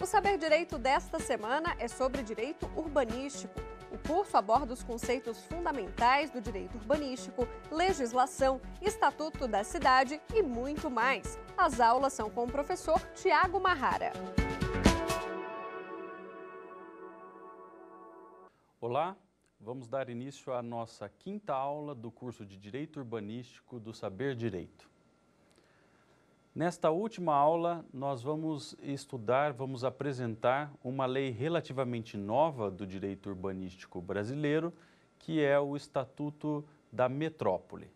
Saber Direito desta semana é sobre direito urbanístico. O curso aborda os conceitos fundamentais do direito urbanístico, legislação, estatuto da cidade e muito mais. As aulas são com o professor Tiago Marrara. Olá, vamos dar início à nossa quinta aula do curso de Direito Urbanístico do Saber Direito. Nesta última aula, nós vamos apresentar uma lei relativamente nova do direito urbanístico brasileiro, que é o Estatuto da Metrópole.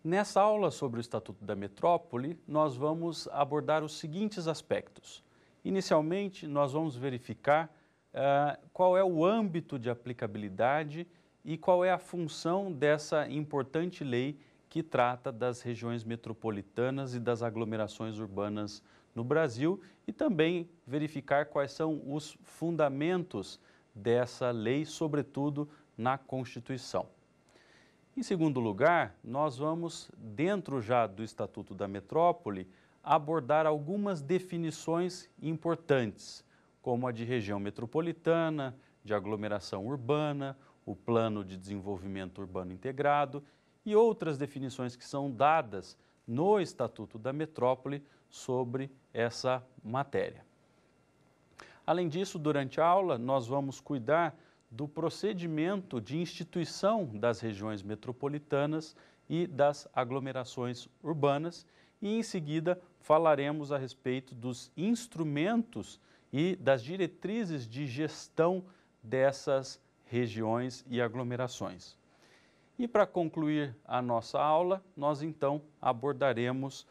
Nessa aula sobre o Estatuto da Metrópole, nós vamos abordar os seguintes aspectos. Inicialmente, nós vamos verificar qual é o âmbito de aplicabilidade e qual é a função dessa importante lei que trata das regiões metropolitanas e das aglomerações urbanas no Brasil e também verificar quais são os fundamentos dessa lei, sobretudo na Constituição. Em segundo lugar, nós vamos, dentro já do Estatuto da Metrópole, abordar algumas definições importantes, como a de região metropolitana, de aglomeração urbana, o Plano de Desenvolvimento Urbano Integrado e outras definições que são dadas no Estatuto da Metrópole sobre essa matéria. Além disso, durante a aula, nós vamos cuidar do procedimento de instituição das regiões metropolitanas e das aglomerações urbanas e, em seguida, falaremos a respeito dos instrumentos e das diretrizes de gestão dessas regiões e aglomerações. E para concluir a nossa aula, nós então abordaremos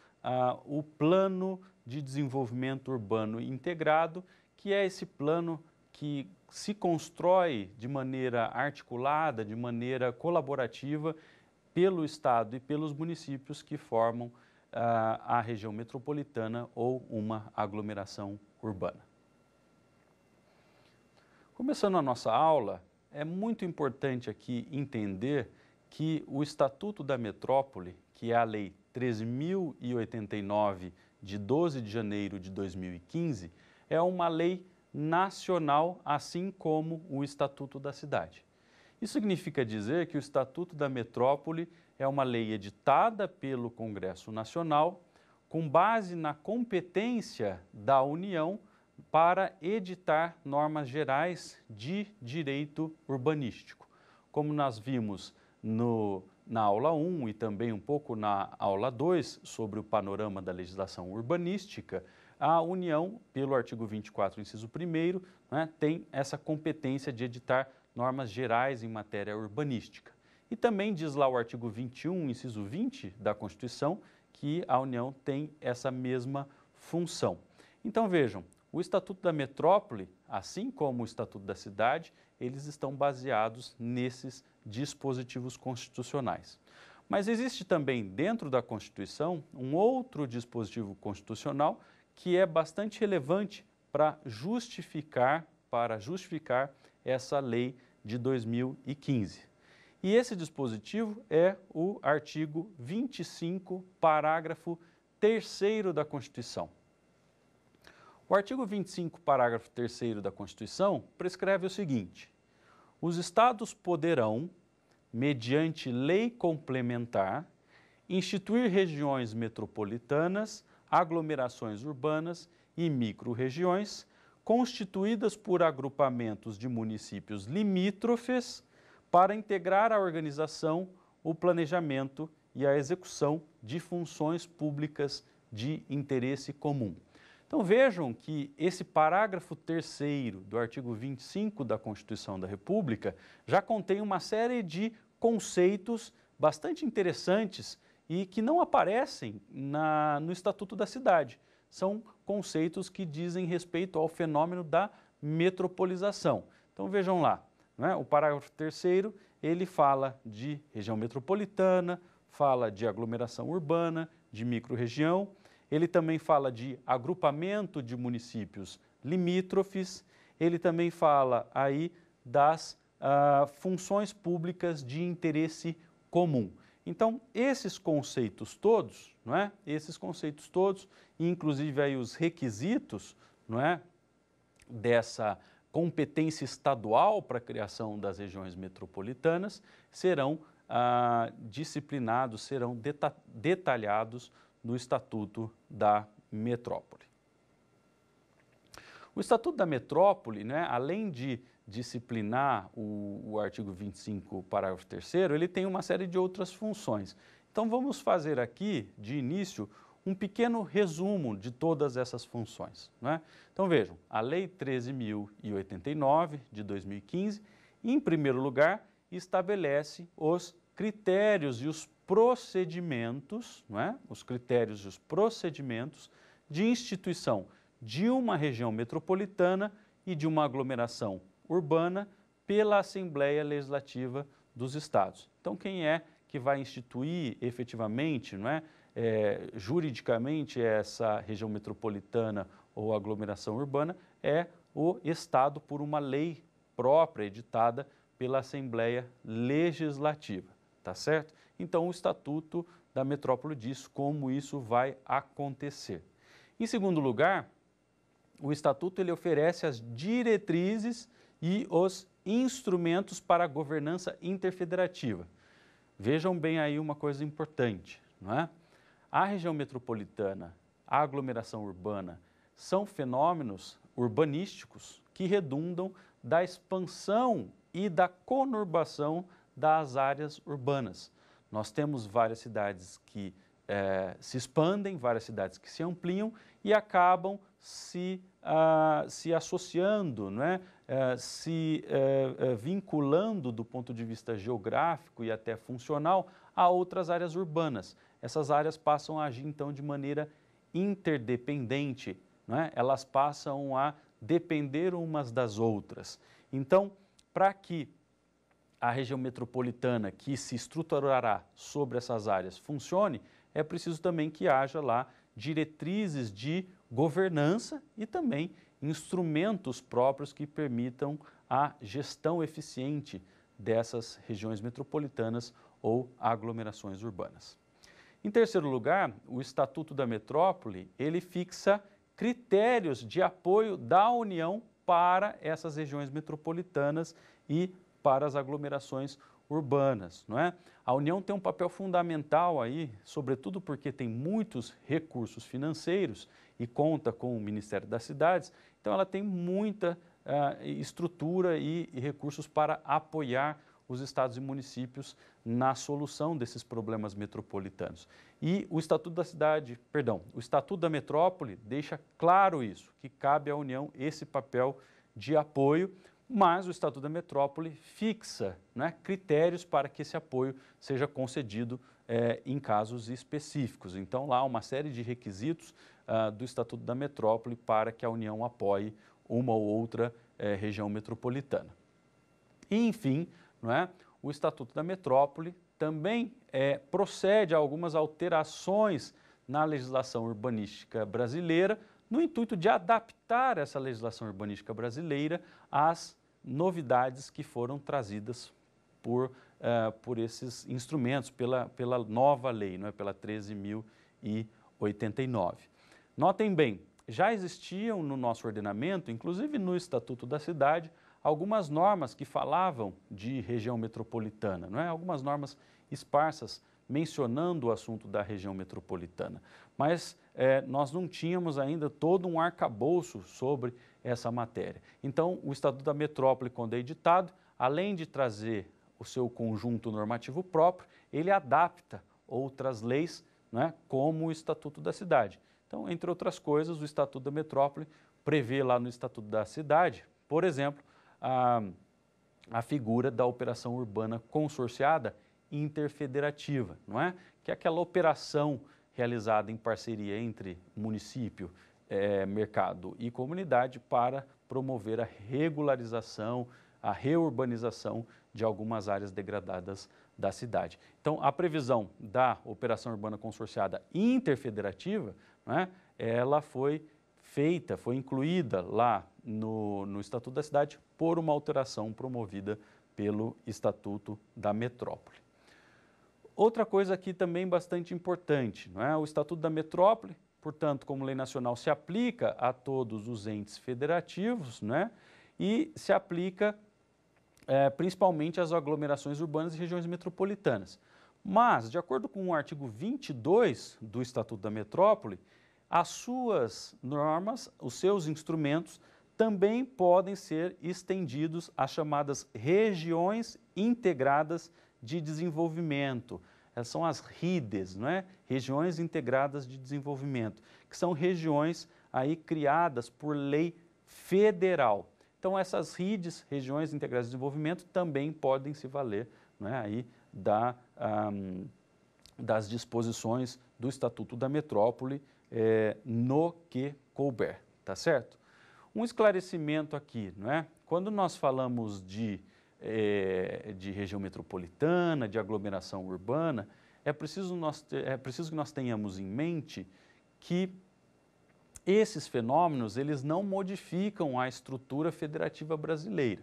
o Plano de Desenvolvimento Urbano Integrado, que é esse plano que se constrói de maneira articulada, de maneira colaborativa pelo Estado e pelos municípios que formam a região metropolitana ou uma aglomeração urbana. Começando a nossa aula, é muito importante aqui entender que o Estatuto da Metrópole, que é a Lei 13.089, de 12 de janeiro de 2015, é uma lei nacional, assim como o Estatuto da Cidade. Isso significa dizer que o Estatuto da Metrópole é uma lei editada pelo Congresso Nacional, com base na competência da União para editar normas gerais de direito urbanístico. Como nós vimos na aula 1 e também um pouco na aula 2 sobre o panorama da legislação urbanística, a União, pelo artigo 24, inciso 1º, tem essa competência de editar normas gerais em matéria urbanística. E também diz lá o artigo 21, inciso 20 da Constituição, que a União tem essa mesma função. Então vejam, o Estatuto da Metrópole, assim como o Estatuto da Cidade, eles estão baseados nesses dispositivos constitucionais. Mas existe também dentro da Constituição um outro dispositivo constitucional que é bastante relevante para justificar essa lei de 2015. E esse dispositivo é o artigo 25, parágrafo 3º da Constituição. O artigo 25, parágrafo 3º da Constituição prescreve o seguinte: os estados poderão, mediante lei complementar, instituir regiões metropolitanas, aglomerações urbanas e micro-regiões, constituídas por agrupamentos de municípios limítrofes, para integrar a organização, o planejamento e a execução de funções públicas de interesse comum. Então vejam que esse parágrafo 3º do artigo 25 da Constituição da República já contém uma série de conceitos bastante interessantes e que não aparecem no Estatuto da Cidade. São conceitos que dizem respeito ao fenômeno da metropolização. Então vejam lá, o parágrafo 3º, ele fala de região metropolitana, fala de aglomeração urbana, de micro-região. Ele também fala de agrupamento de municípios limítrofes, ele também fala aí das funções públicas de interesse comum. Então, esses conceitos todos, não é? Esses conceitos todos, inclusive aí os requisitos, não é? Dessa competência estadual para a criação das regiões metropolitanas, serão disciplinados, serão detalhados no Estatuto da Metrópole. O Estatuto da Metrópole, né, além de disciplinar o artigo 25, parágrafo 3º, ele tem uma série de outras funções. Então vamos fazer aqui, de início, um pequeno resumo de todas essas funções, né? Então vejam, a Lei 13.089 de 2015, em primeiro lugar, estabelece os critérios e os procedimentos, não é? Os critérios e os procedimentos de instituição de uma região metropolitana e de uma aglomeração urbana pela Assembleia Legislativa dos Estados. Então, quem é que vai instituir efetivamente, não é, juridicamente essa região metropolitana ou aglomeração urbana é o Estado por uma lei própria editada pela Assembleia Legislativa, tá certo? Então, o Estatuto da Metrópole diz como isso vai acontecer. Em segundo lugar, o Estatuto ele oferece as diretrizes e os instrumentos para a governança interfederativa. Vejam bem aí uma coisa importante, não é? A região metropolitana, a aglomeração urbana, são fenômenos urbanísticos que redundam da expansão e da conurbação das áreas urbanas. Nós temos várias cidades que se expandem, várias cidades que se ampliam e acabam se associando, não é? Vinculando do ponto de vista geográfico e até funcional a outras áreas urbanas. Essas áreas passam a agir, então, de maneira interdependente, não é? Elas passam a depender umas das outras. Então, para que a região metropolitana que se estruturará sobre essas áreas funcione, é preciso também que haja lá diretrizes de governança e também instrumentos próprios que permitam a gestão eficiente dessas regiões metropolitanas ou aglomerações urbanas. Em terceiro lugar, o Estatuto da Metrópole, ele fixa critérios de apoio da União para essas regiões metropolitanas e para as aglomerações urbanas, não é? A União tem um papel fundamental aí, sobretudo porque tem muitos recursos financeiros e conta com o Ministério das Cidades, então ela tem muita estrutura e recursos para apoiar os estados e municípios na solução desses problemas metropolitanos. E o Estatuto o Estatuto da Metrópole deixa claro isso, que cabe à União esse papel de apoio, mas o Estatuto da Metrópole fixa, né, critérios para que esse apoio seja concedido em casos específicos. Então, lá há uma série de requisitos do Estatuto da Metrópole para que a União apoie uma ou outra região metropolitana. E, enfim, não é, o Estatuto da Metrópole também procede a algumas alterações na legislação urbanística brasileira, no intuito de adaptar essa legislação urbanística brasileira às novidades que foram trazidas por esses instrumentos, pela nova lei, não é? Pela 13.089. Notem bem, já existiam no nosso ordenamento, inclusive no Estatuto da Cidade, algumas normas que falavam de região metropolitana, não é? Algumas normas esparsas mencionando o assunto da região metropolitana. Mas nós não tínhamos ainda todo um arcabouço sobre essa matéria. Então, o Estatuto da Metrópole, quando é editado, além de trazer o seu conjunto normativo próprio, ele adapta outras leis, né, como o Estatuto da Cidade. Então, entre outras coisas, o Estatuto da Metrópole prevê lá no Estatuto da Cidade, por exemplo, a figura da operação urbana consorciada interfederativa, não é? Que é aquela operação realizada em parceria entre município, mercado e comunidade para promover a regularização, a reurbanização de algumas áreas degradadas da cidade. Então, a previsão da operação urbana consorciada interfederativa, né, ela foi feita, foi incluída lá no Estatuto da Cidade por uma alteração promovida pelo Estatuto da Metrópole. Outra coisa aqui também bastante importante, não é? O Estatuto da Metrópole, portanto, como lei nacional, se aplica a todos os entes federativos, né? E se aplica principalmente às aglomerações urbanas e regiões metropolitanas. Mas, de acordo com o artigo 22 do Estatuto da Metrópole, as suas normas, os seus instrumentos, também podem ser estendidos às chamadas regiões integradas de desenvolvimento. Essas são as RIDES, não é? Regiões Integradas de Desenvolvimento, que são regiões aí criadas por lei federal. Então, essas RIDES, Regiões Integradas de Desenvolvimento, também podem se valer, não é, aí das disposições do Estatuto da Metrópole no que couber, tá certo? Um esclarecimento aqui, não é? Quando nós falamos de região metropolitana, de aglomeração urbana, é preciso que nós tenhamos em mente que esses fenômenos, eles não modificam a estrutura federativa brasileira.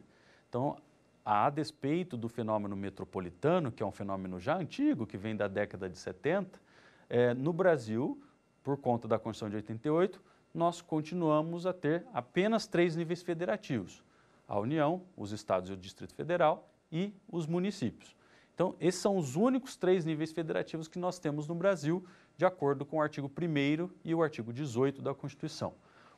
Então, a despeito do fenômeno metropolitano, que é um fenômeno já antigo, que vem da década de 70, no Brasil, por conta da Constituição de 88, nós continuamos a ter apenas 3 níveis federativos: a União, os Estados e o Distrito Federal e os municípios. Então, esses são os únicos 3 níveis federativos que nós temos no Brasil, de acordo com o artigo 1º e o artigo 18 da Constituição.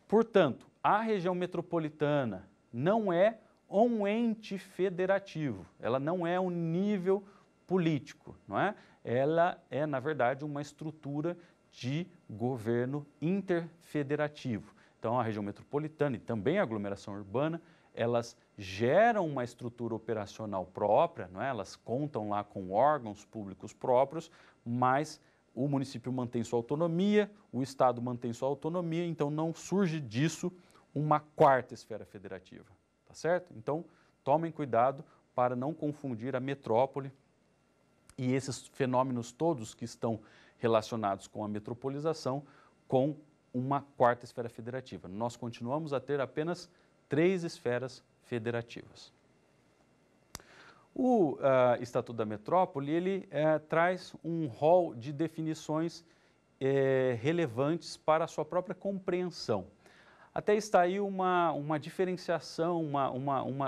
Portanto, a região metropolitana não é um ente federativo, ela não é um nível político, não é? Ela é, na verdade, uma estrutura de governo interfederativo. Então, a região metropolitana e também a aglomeração urbana, elas geram uma estrutura operacional própria, não é? Elas contam lá com órgãos públicos próprios, mas o município mantém sua autonomia, o Estado mantém sua autonomia, então não surge disso uma 4ª esfera federativa, tá certo? Então, tomem cuidado para não confundir a metrópole e esses fenômenos todos que estão relacionados com a metropolização com uma 4ª esfera federativa. Nós continuamos a ter apenas 3 esferas federativas. O Estatuto da Metrópole, ele traz um rol de definições relevantes para a sua própria compreensão. Até está aí uma diferenciação,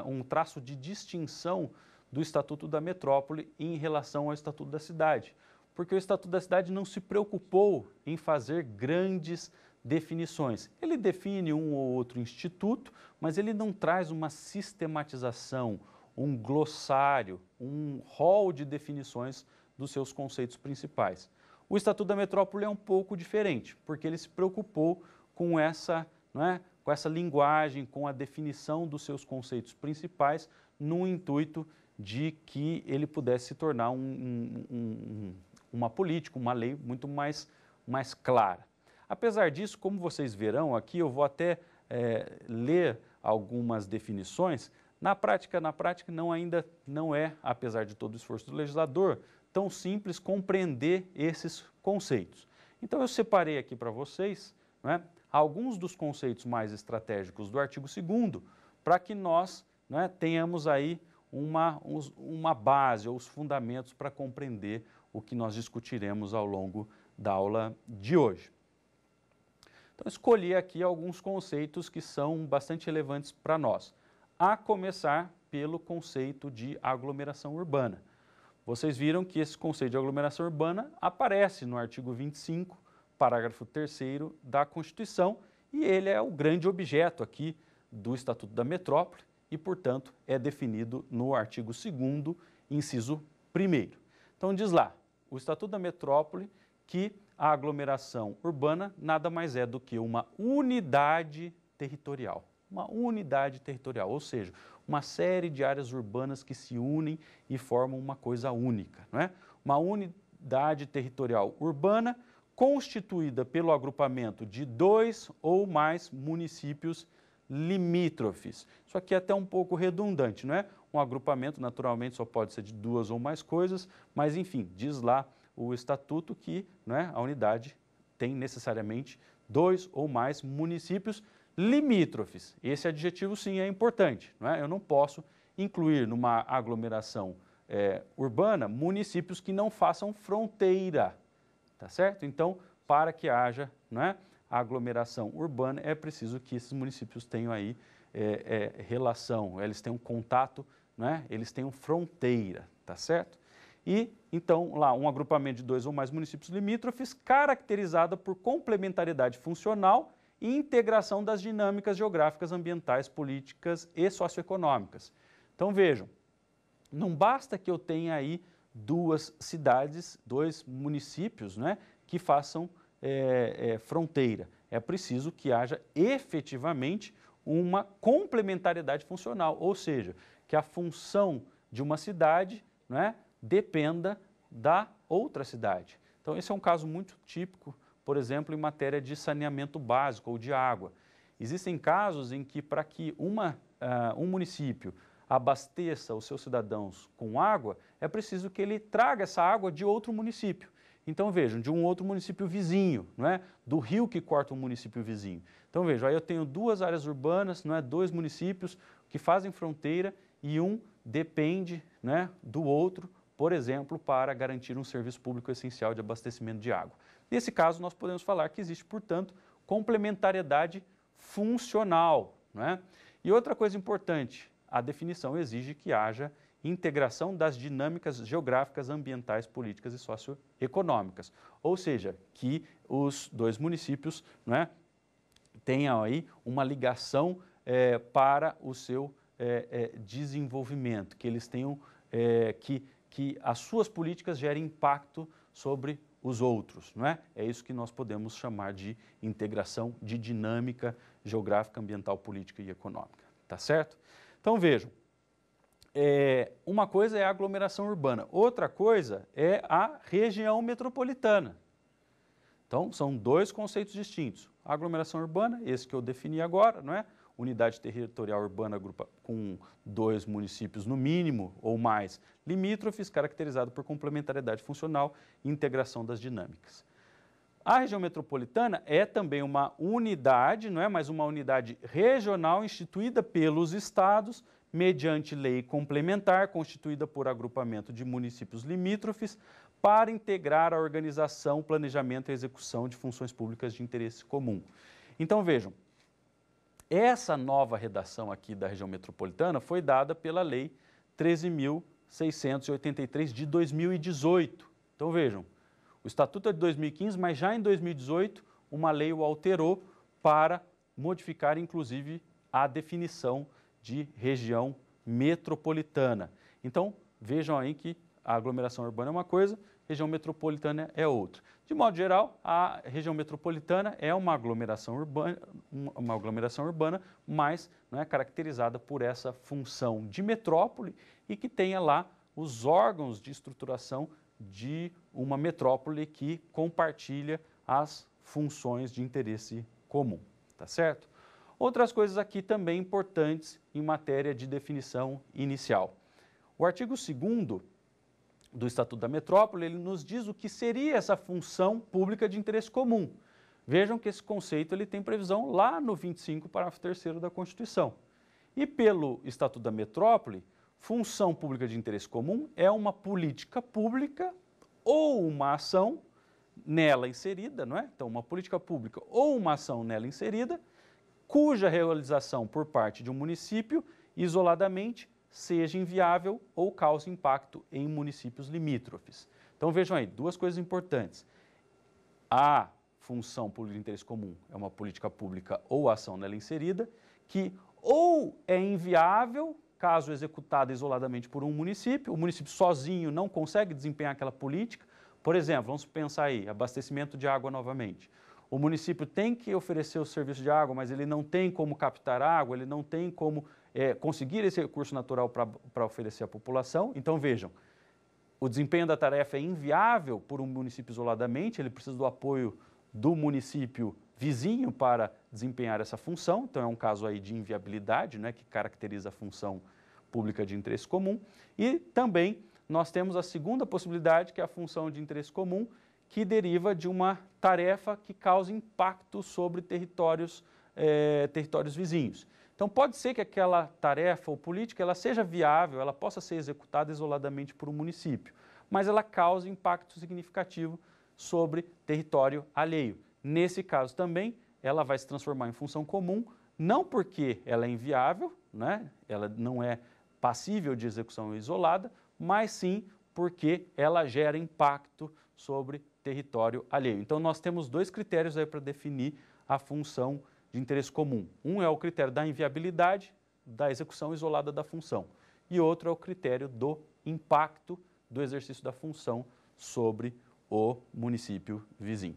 um traço de distinção do Estatuto da Metrópole em relação ao Estatuto da Cidade, porque o Estatuto da Cidade não se preocupou em fazer grandes definições. Ele define um ou outro instituto, mas ele não traz uma sistematização, um glossário, um rol de definições dos seus conceitos principais. O Estatuto da Metrópole é um pouco diferente, porque ele se preocupou com essa, com essa linguagem, com a definição dos seus conceitos principais, no intuito de que ele pudesse se tornar uma política, uma lei muito mais clara. Apesar disso, como vocês verão aqui, eu vou até ler algumas definições. Na prática ainda não é, apesar de todo o esforço do legislador, tão simples compreender esses conceitos. Então eu separei aqui para vocês alguns dos conceitos mais estratégicos do artigo 2º, para que nós tenhamos aí uma base ou os fundamentos para compreender o que nós discutiremos ao longo da aula de hoje. Então, escolhi aqui alguns conceitos que são bastante relevantes para nós, a começar pelo conceito de aglomeração urbana. Vocês viram que esse conceito de aglomeração urbana aparece no artigo 25, parágrafo 3º da Constituição, e ele é o grande objeto aqui do Estatuto da Metrópole e, portanto, é definido no artigo 2º, inciso 1º. Então, diz lá, o Estatuto da Metrópole que a aglomeração urbana nada mais é do que uma unidade territorial. Uma unidade territorial, ou seja, uma série de áreas urbanas que se unem e formam uma coisa única, não é? Uma unidade territorial urbana constituída pelo agrupamento de 2 ou mais municípios limítrofes. Isso aqui é até um pouco redundante, não é? Um agrupamento, naturalmente, só pode ser de 2 ou mais coisas, mas, enfim, diz lá o Estatuto que a unidade tem necessariamente 2 ou mais municípios limítrofes. Esse adjetivo, sim, é importante, não é? Eu não posso incluir numa aglomeração urbana municípios que não façam fronteira, tá certo? Então, para que haja, né, aglomeração urbana, é preciso que esses municípios tenham aí relação, eles tenham contato, né, eles tenham fronteira, tá certo? E, então, lá, um agrupamento de 2 ou mais municípios limítrofes, caracterizado por complementariedade funcional e integração das dinâmicas geográficas, ambientais, políticas e socioeconômicas. Então, vejam, não basta que eu tenha aí 2 cidades, 2 municípios, né, que façam fronteira. É preciso que haja efetivamente uma complementariedade funcional, ou seja, que a função de uma cidade, né, dependa da outra cidade. Então, esse é um caso muito típico, por exemplo, em matéria de saneamento básico ou de água. Existem casos em que, para que um município abasteça os seus cidadãos com água, é preciso que ele traga essa água de outro município. Então, vejam, de um outro município vizinho, não é? Do rio que corta um município vizinho. Então, vejam, aí eu tenho 2 áreas urbanas, não é? 2 municípios que fazem fronteira e um depende, né, do outro, por exemplo, para garantir um serviço público essencial de abastecimento de água. Nesse caso, nós podemos falar que existe, portanto, complementariedade funcional, não é? E outra coisa importante, a definição exige que haja integração das dinâmicas geográficas, ambientais, políticas e socioeconômicas. Ou seja, que os 2 municípios, né, tenham aí uma ligação para o seu desenvolvimento, que eles tenham, que as suas políticas gerem impacto sobre os outros, não é? É isso que nós podemos chamar de integração de dinâmica geográfica, ambiental, política e econômica, tá certo? Então vejam, uma coisa é a aglomeração urbana, outra coisa é a região metropolitana. Então, são 2 conceitos distintos. A aglomeração urbana, esse que eu defini agora, não é? Unidade territorial urbana com 2 municípios no mínimo ou mais limítrofes, caracterizado por complementariedade funcional e integração das dinâmicas. A região metropolitana é também uma unidade, não é? Mas uma unidade regional instituída pelos estados, mediante lei complementar, constituída por agrupamento de municípios limítrofes, para integrar a organização, planejamento e execução de funções públicas de interesse comum. Então, vejam, essa nova redação aqui da região metropolitana foi dada pela Lei 13.683 de 2018. Então, vejam, o Estatuto é de 2015, mas já em 2018, uma lei o alterou para modificar, inclusive, a definição de região metropolitana. Então, vejam aí que a aglomeração urbana é uma coisa, região metropolitana é outra. De modo geral, a região metropolitana é uma aglomeração urbana, mas não é caracterizada por essa função de metrópole e que tenha lá os órgãos de estruturação de uma metrópole que compartilha as funções de interesse comum, tá certo? Outras coisas aqui também importantes em matéria de definição inicial. O artigo 2º do Estatuto da Metrópole, ele nos diz o que seria essa função pública de interesse comum. Vejam que esse conceito ele tem previsão lá no 25, parágrafo 3º da Constituição. E pelo Estatuto da Metrópole, função pública de interesse comum é uma política pública ou uma ação nela inserida, não é? Então, uma política pública ou uma ação nela inserida, cuja realização por parte de um município, isoladamente, seja inviável ou cause impacto em municípios limítrofes. Então, vejam aí, 2 coisas importantes. A função pública de interesse comum é uma política pública ou ação nela inserida, que ou é inviável, caso executada isoladamente por um município, o município sozinho não consegue desempenhar aquela política. Por exemplo, vamos pensar aí, abastecimento de água novamente. O município tem que oferecer o serviço de água, mas ele não tem como captar água, ele não tem como conseguir esse recurso natural para oferecer à população. Então, vejam, o desempenho da tarefa é inviável por um município isoladamente, ele precisa do apoio do município vizinho para desempenhar essa função. Então, é um caso aí de inviabilidade, né, que caracteriza a função pública de interesse comum. E também nós temos a segunda possibilidade, que é a função de interesse comum, que deriva de uma tarefa que causa impacto sobre territórios vizinhos. Então pode ser que aquela tarefa ou política ela seja viável, ela possa ser executada isoladamente por um município, mas ela causa impacto significativo sobre território alheio. Nesse caso também, ela vai se transformar em função comum, não porque ela é inviável, né? Ela não é passível de execução isolada, mas sim porque ela gera impacto sobre território alheio. Então nós temos dois critérios aí para definir a função de interesse comum. Um é o critério da inviabilidade da execução isolada da função e outro é o critério do impacto do exercício da função sobre o município vizinho.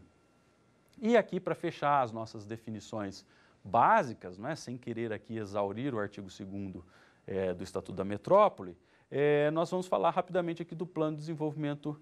E aqui, para fechar as nossas definições básicas, né, sem querer aqui exaurir o artigo 2º do Estatuto da Metrópole, nós vamos falar rapidamente aqui do Plano de Desenvolvimento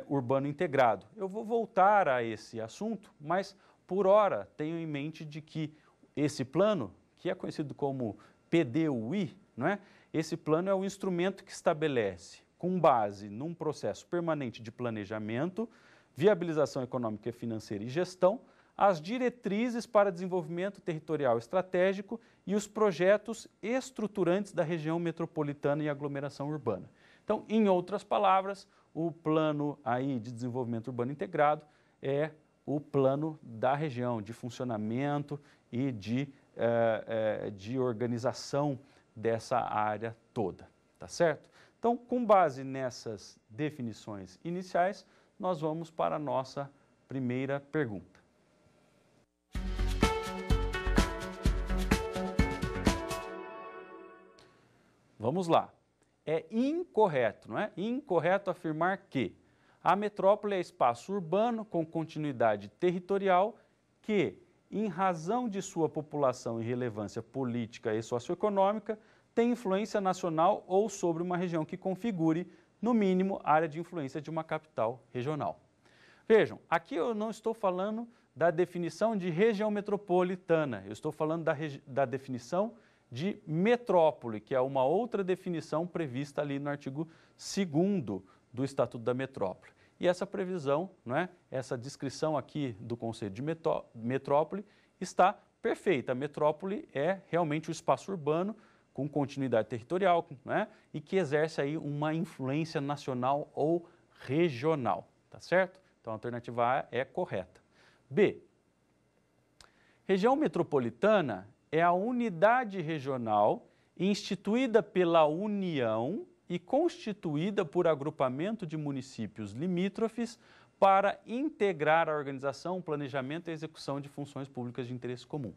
Urbano Integrado. Eu vou voltar a esse assunto, mas por hora tenho em mente de que esse plano, que é conhecido como PDUI, não é? Esse plano é o instrumento que estabelece, com base num processo permanente de planejamento, viabilização econômica e financeira e gestão, as diretrizes para desenvolvimento territorial estratégico e os projetos estruturantes da região metropolitana e aglomeração urbana. Então, em outras palavras, o plano aí de desenvolvimento urbano integrado é o plano da região de funcionamento e de organização dessa área toda, tá certo? Então, com base nessas definições iniciais, nós vamos para a nossa primeira pergunta. Vamos lá. É incorreto, não é? Incorreto afirmar que a metrópole é espaço urbano com continuidade territorial que, em razão de sua população e relevância política e socioeconômica, tem influência nacional ou sobre uma região que configure, no mínimo, área de influência de uma capital regional. Vejam, aqui eu não estou falando da definição de região metropolitana, eu estou falando da definição de metrópole, que é uma outra definição prevista ali no artigo 2º do Estatuto da Metrópole. E essa previsão, não é? Essa descrição aqui do conceito de metrópole está perfeita. A metrópole é realmente o espaço urbano com continuidade territorial, não é? E que exerce aí uma influência nacional ou regional, tá certo? Então a alternativa A é correta. B. Região metropolitana é a unidade regional instituída pela União e constituída por agrupamento de municípios limítrofes para integrar a organização, planejamento e execução de funções públicas de interesse comum.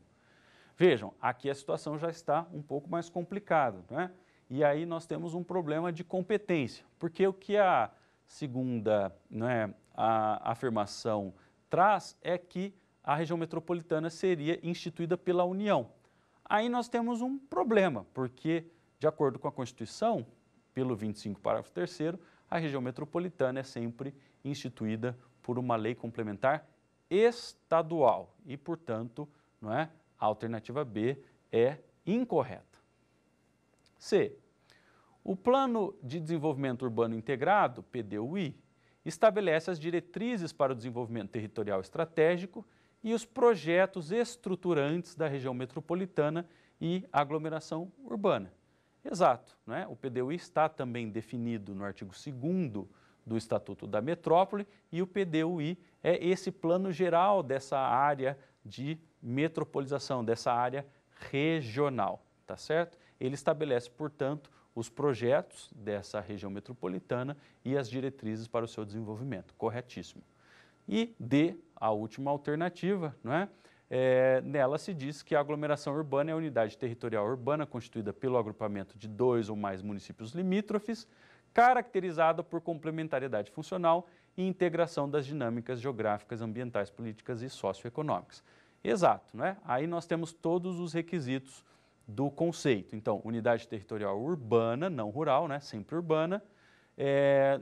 Vejam, aqui a situação já está um pouco mais complicada, né? E aí nós temos um problema de competência, porque o que a segunda, né, a afirmação traz é que a região metropolitana seria instituída pela União. Aí nós temos um problema, porque, de acordo com a Constituição, pelo 25, parágrafo 3º, a região metropolitana é sempre instituída por uma lei complementar estadual e, portanto, não é? A alternativa B é incorreta. C. O Plano de Desenvolvimento Urbano Integrado, PDUI, estabelece as diretrizes para o desenvolvimento territorial estratégico e os projetos estruturantes da região metropolitana e aglomeração urbana. Exato, não é? O PDUI está também definido no artigo 2º do Estatuto da Metrópole e o PDUI é esse plano geral dessa área de metropolização, dessa área regional, tá certo? Ele estabelece, portanto, os projetos dessa região metropolitana e as diretrizes para o seu desenvolvimento. Corretíssimo. E D, a última alternativa, não é? Nela se diz que a aglomeração urbana é a unidade territorial urbana constituída pelo agrupamento de 2 ou mais municípios limítrofes, caracterizada por complementariedade funcional e integração das dinâmicas geográficas, ambientais, políticas e socioeconômicas. Exato, não é? Aí nós temos todos os requisitos do conceito. Então, unidade territorial urbana, não rural, né? Sempre urbana,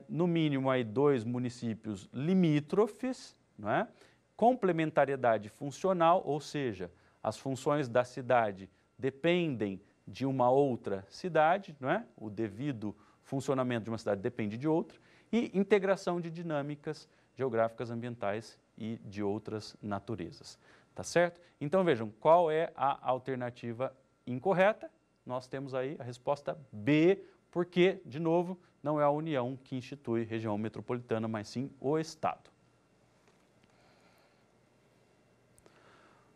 no mínimo aí 2 municípios limítrofes, não é? Complementariedade funcional, ou seja, as funções da cidade dependem de uma outra cidade, não é? O devido funcionamento de uma cidade depende de outra, e integração de dinâmicas geográficas, ambientais e de outras naturezas, tá certo? Então vejam, qual é a alternativa incorreta, nós temos aí a resposta B, porque, de novo, não é a União que institui região metropolitana, mas sim o Estado.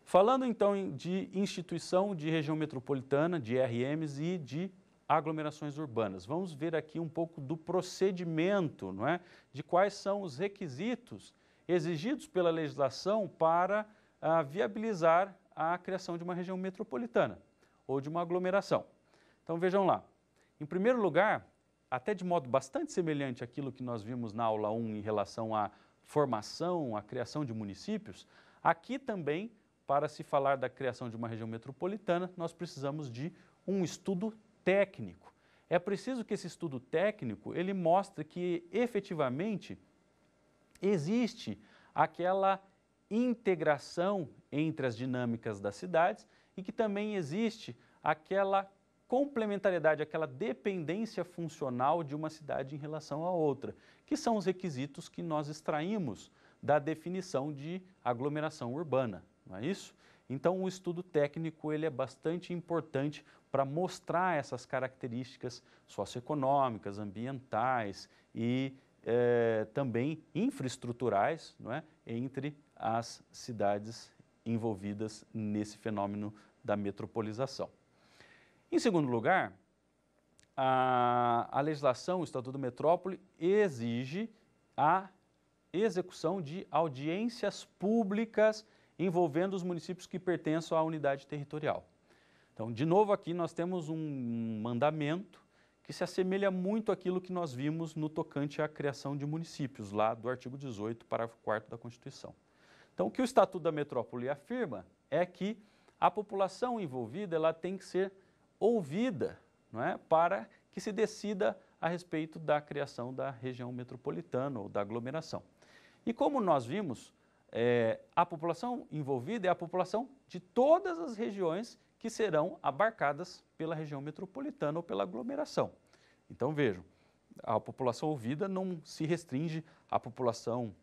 Falando então de instituição de região metropolitana, de RMs e de aglomerações urbanas, vamos ver aqui um pouco do procedimento, não é? De quais são os requisitos exigidos pela legislação para viabilizar a criação de uma região metropolitana ou de uma aglomeração. Então vejam lá, em primeiro lugar, até de modo bastante semelhante àquilo que nós vimos na aula 1 em relação à formação, à criação de municípios, aqui também, para se falar da criação de uma região metropolitana, nós precisamos de um estudo técnico. É preciso que esse estudo técnico, ele mostre que efetivamente existe aquela integração entre as dinâmicas das cidades e que também existe aquela complementariedade, aquela dependência funcional de uma cidade em relação à outra, que são os requisitos que nós extraímos da definição de aglomeração urbana, não é isso? Então o estudo técnico ele é bastante importante para mostrar essas características socioeconômicas, ambientais e também infraestruturais, não é? Entre as cidades envolvidas nesse fenômeno da metropolização. Em segundo lugar, a legislação, o Estatuto da Metrópole, exige a execução de audiências públicas envolvendo os municípios que pertencem à unidade territorial. Então, de novo aqui nós temos um mandamento que se assemelha muito àquilo que nós vimos no tocante à criação de municípios, lá do artigo 18, parágrafo 4º da Constituição. Então, o que o Estatuto da Metrópole afirma é que a população envolvida ela tem que ser ouvida, não é? Para que se decida a respeito da criação da região metropolitana ou da aglomeração. E como nós vimos, a população envolvida é a população de todas as regiões que serão abarcadas pela região metropolitana ou pela aglomeração. Então vejam, a população ouvida não se restringe à população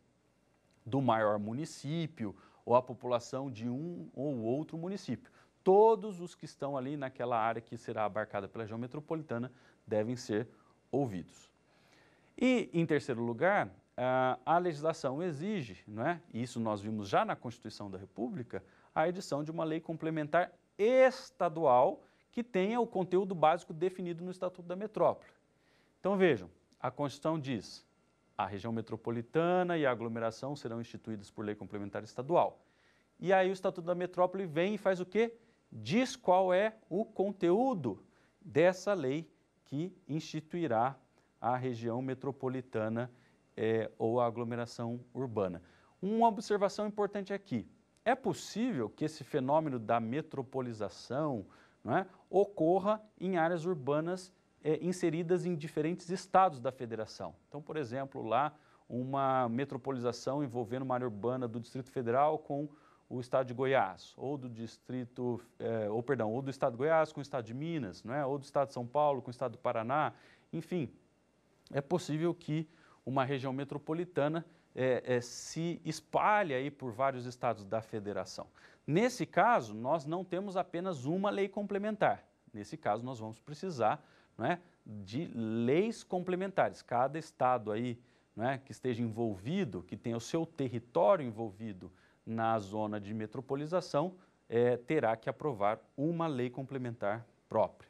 do maior município ou à população de um ou outro município. Todos os que estão ali naquela área que será abarcada pela região metropolitana devem ser ouvidos. E, em terceiro lugar, a legislação exige, não é? Isso nós vimos já na Constituição da República, a edição de uma lei complementar estadual que tenha o conteúdo básico definido no Estatuto da Metrópole. Então vejam, a Constituição diz: a região metropolitana e a aglomeração serão instituídas por lei complementar estadual. E aí o Estatuto da Metrópole vem e faz o quê? Diz qual é o conteúdo dessa lei que instituirá a região metropolitana ou a aglomeração urbana. Uma observação importante aqui: é possível que esse fenômeno da metropolização, não é, ocorra em áreas urbanas inseridas em diferentes estados da federação. Então, por exemplo, lá uma metropolização envolvendo uma área urbana do Distrito Federal com o estado de Goiás, ou do distrito, ou do estado de Goiás com o estado de Minas, não é? Ou do estado de São Paulo com o estado do Paraná. Enfim, é possível que uma região metropolitana se espalhe aí por vários estados da federação. Nesse caso, nós não temos apenas uma lei complementar. Nesse caso, nós vamos precisar, não é, de leis complementares. Cada estado aí, não é, que esteja envolvido, que tenha o seu território envolvido na zona de metropolização, terá que aprovar uma lei complementar própria.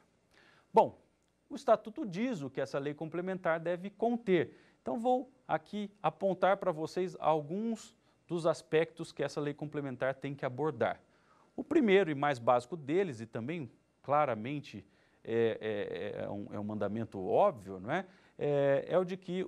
Bom, o Estatuto diz o que essa lei complementar deve conter. Então vou aqui apontar para vocês alguns dos aspectos que essa lei complementar tem que abordar. O primeiro e mais básico deles, e também claramente é um mandamento óbvio, não é? É o de que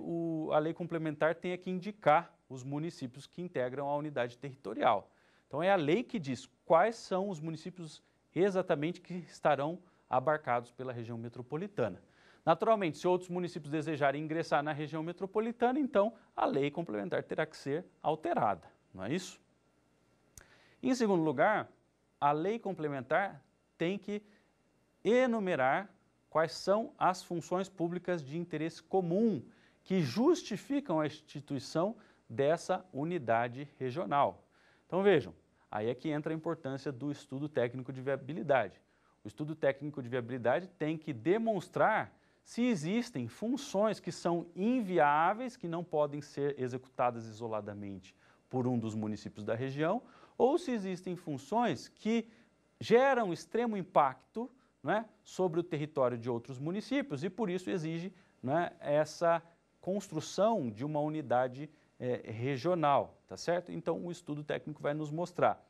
a lei complementar tenha que indicar os municípios que integram a unidade territorial. Então é a lei que diz quais são os municípios exatamente que estarão abarcados pela região metropolitana. Naturalmente, se outros municípios desejarem ingressar na região metropolitana, então a lei complementar terá que ser alterada, não é isso? Em segundo lugar, a lei complementar tem que enumerar quais são as funções públicas de interesse comum que justificam a instituição dessa unidade regional. Então vejam, aí é que entra a importância do estudo técnico de viabilidade. O estudo técnico de viabilidade tem que demonstrar se existem funções que são inviáveis, que não podem ser executadas isoladamente por um dos municípios da região, ou se existem funções que geram extremo impacto, né, sobre o território de outros municípios e por isso exige, né, essa construção de uma unidade regional, tá certo? Então o estudo técnico vai nos mostrar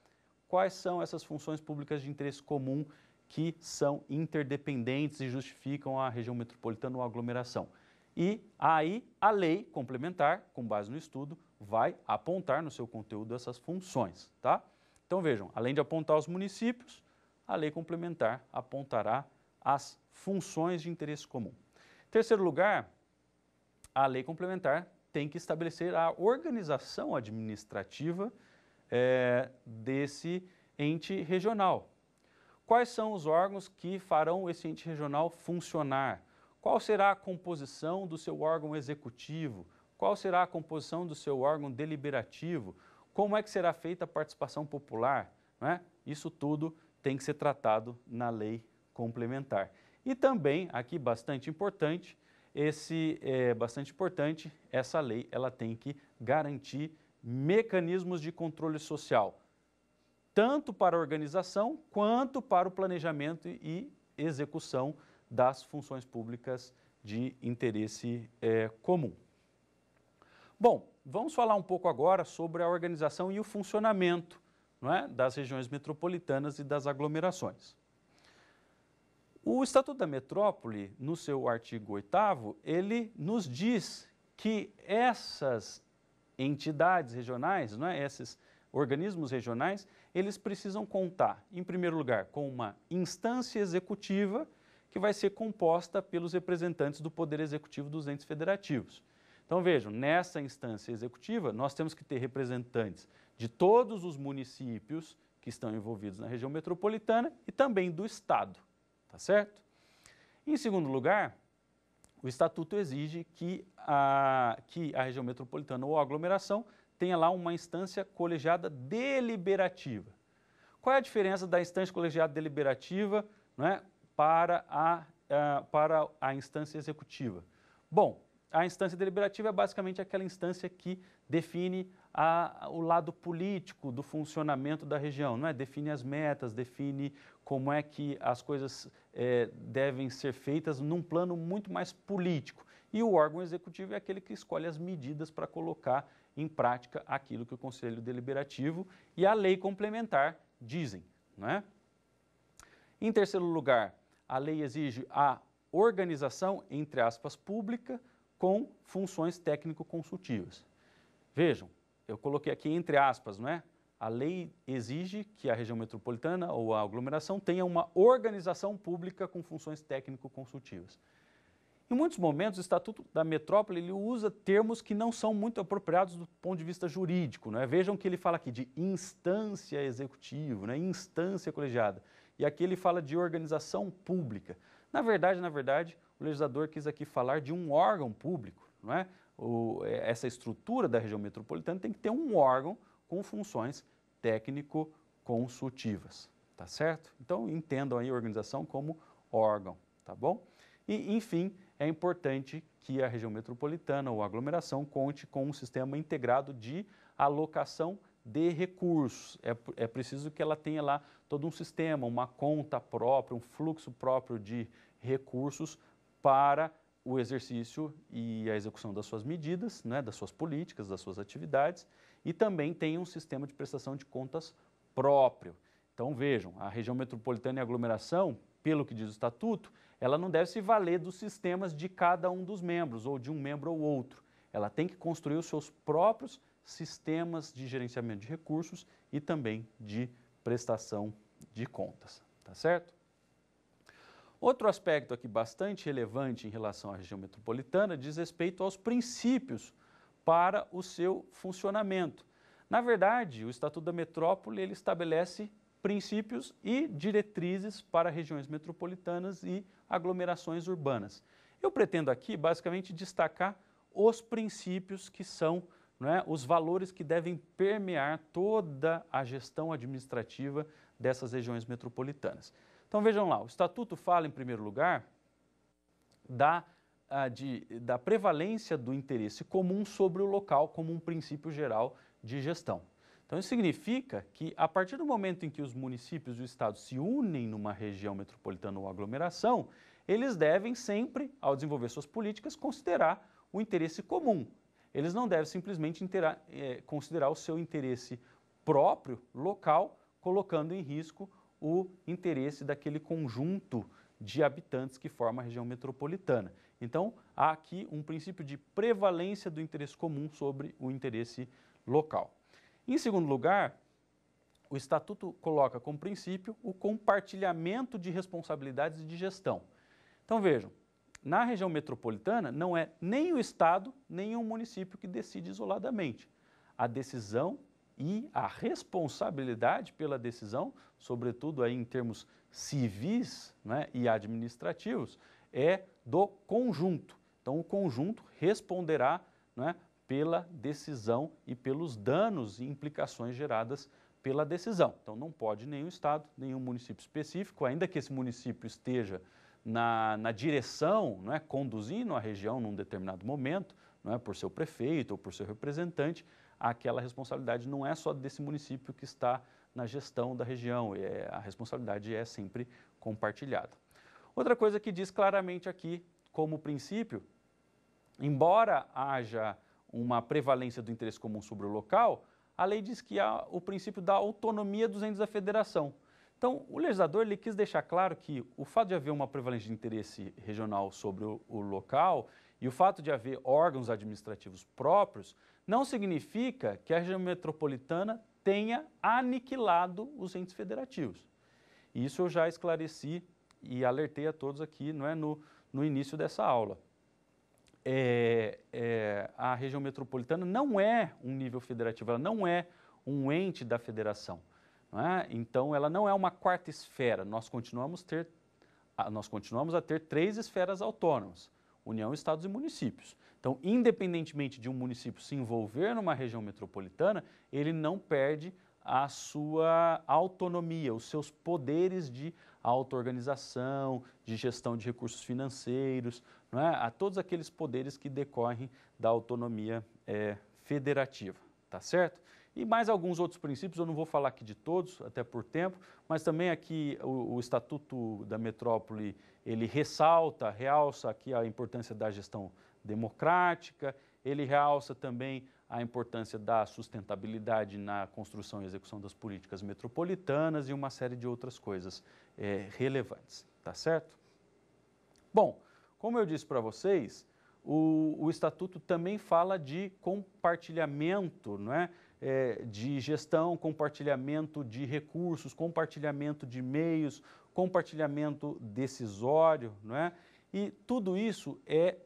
quais são essas funções públicas de interesse comum que são interdependentes e justificam a região metropolitana ou a aglomeração. E aí a lei complementar, com base no estudo, vai apontar no seu conteúdo essas funções, tá? Então vejam, além de apontar os municípios, a lei complementar apontará as funções de interesse comum. Em terceiro lugar, a lei complementar tem que estabelecer a organização administrativa desse ente regional. Quais são os órgãos que farão esse ente regional funcionar? Qual será a composição do seu órgão executivo? Qual será a composição do seu órgão deliberativo? Como é que será feita a participação popular? Né? Isso tudo tem que ser tratado na lei complementar. E também, aqui bastante importante, essa lei ela tem que garantir mecanismos de controle social, tanto para a organização quanto para o planejamento e execução das funções públicas de interesse comum. Bom, vamos falar um pouco agora sobre a organização e o funcionamento, não é, das regiões metropolitanas e das aglomerações. O Estatuto da Metrópole, no seu artigo 8º, ele nos diz que essas entidades regionais, não é, esses organismos regionais, eles precisam contar, em primeiro lugar, com uma instância executiva que vai ser composta pelos representantes do Poder Executivo dos entes federativos. Então vejam, nessa instância executiva, nós temos que ter representantes de todos os municípios que estão envolvidos na região metropolitana e também do Estado, tá certo? Em segundo lugar, o Estatuto exige que a região metropolitana ou a aglomeração tenha lá uma instância colegiada deliberativa. Qual é a diferença da instância colegiada deliberativa, não é, para a instância executiva? Bom, a instância deliberativa é basicamente aquela instância que define o lado político do funcionamento da região, não é? Define as metas, define como é que as coisas devem ser feitas num plano muito mais político. E o órgão executivo é aquele que escolhe as medidas para colocar em prática aquilo que o Conselho Deliberativo e a lei complementar dizem, não é? Em terceiro lugar, a lei exige a organização, entre aspas, pública, com funções técnico-consultivas. Vejam, eu coloquei aqui entre aspas, não é? A lei exige que a região metropolitana ou a aglomeração tenha uma organização pública com funções técnico-consultivas. Em muitos momentos, o Estatuto da Metrópole ele usa termos que não são muito apropriados do ponto de vista jurídico, não é? Vejam que ele fala aqui de instância executiva, né? Instância colegiada. E aqui ele fala de organização pública. Na verdade, o legislador quis aqui falar de um órgão público, não é? Essa estrutura da região metropolitana tem que ter um órgão com funções técnico-consultivas, tá certo? Então, entendam aí a organização como órgão, tá bom? E, enfim, é importante que a região metropolitana ou aglomeração conte com um sistema integrado de alocação de recursos. É preciso que ela tenha lá todo um sistema, uma conta própria, um fluxo próprio de recursos para o exercício e a execução das suas medidas, né, das suas políticas, das suas atividades, e também tem um sistema de prestação de contas próprio. Então vejam, a região metropolitana e aglomeração, pelo que diz o Estatuto, ela não deve se valer dos sistemas de cada um dos membros, ou de um membro ou outro. Ela tem que construir os seus próprios sistemas de gerenciamento de recursos e também de prestação de contas, tá certo? Outro aspecto aqui bastante relevante em relação à região metropolitana diz respeito aos princípios para o seu funcionamento. Na verdade, o Estatuto da Metrópole ele estabelece princípios e diretrizes para regiões metropolitanas e aglomerações urbanas. Eu pretendo aqui basicamente destacar os princípios que são, não é, os valores que devem permear toda a gestão administrativa dessas regiões metropolitanas. Então vejam lá, o Estatuto fala, em primeiro lugar, da prevalência do interesse comum sobre o local como um princípio geral de gestão. Então isso significa que a partir do momento em que os municípios e o Estado se unem numa região metropolitana ou aglomeração, eles devem sempre, ao desenvolver suas políticas, considerar o interesse comum. Eles não devem simplesmente considerar o seu interesse próprio, local, colocando em risco o interesse daquele conjunto de habitantes que forma a região metropolitana. Então, há aqui um princípio de prevalência do interesse comum sobre o interesse local. Em segundo lugar, o Estatuto coloca como princípio o compartilhamento de responsabilidades de gestão. Então vejam, na região metropolitana não é nem o Estado, nem o município que decide isoladamente. A decisão e a responsabilidade pela decisão, sobretudo aí em termos civis, né, e administrativos, é do conjunto. Então o conjunto responderá, né, pela decisão e pelos danos e implicações geradas pela decisão. Então não pode nenhum Estado, nenhum município específico, ainda que esse município esteja na direção, não é, conduzindo a região num determinado momento, não é, por seu prefeito ou por seu representante, aquela responsabilidade não é só desse município que está na gestão da região, a responsabilidade é sempre compartilhada. Outra coisa que diz claramente aqui como princípio, embora haja uma prevalência do interesse comum sobre o local, a lei diz que há o princípio da autonomia dos entes da federação. Então, o legislador ele quis deixar claro que o fato de haver uma prevalência de interesse regional sobre o local e o fato de haver órgãos administrativos próprios não significa que a região metropolitana tenha aniquilado os entes federativos. Isso eu já esclareci e alertei a todos aqui, não é, no início dessa aula. A região metropolitana não é um nível federativo, ela não é um ente da federação. Não é? Então, ela não é uma quarta esfera, nós continuamos a ter 3 esferas autônomas, União, Estados e municípios. Então, independentemente de um município se envolver numa região metropolitana, ele não perde a sua autonomia, os seus poderes de auto-organização, de gestão de recursos financeiros, não é? A todos aqueles poderes que decorrem da autonomia federativa, tá certo? E mais alguns outros princípios, eu não vou falar aqui de todos, até por tempo, mas também aqui o Estatuto da Metrópole, ele realça aqui a importância da gestão democrática, ele realça também a importância da sustentabilidade na construção e execução das políticas metropolitanas e uma série de outras coisas relevantes, tá certo? Bom, como eu disse para vocês, o Estatuto também fala de compartilhamento, não é? De gestão, compartilhamento de recursos, compartilhamento de meios, compartilhamento decisório, não é? E tudo isso é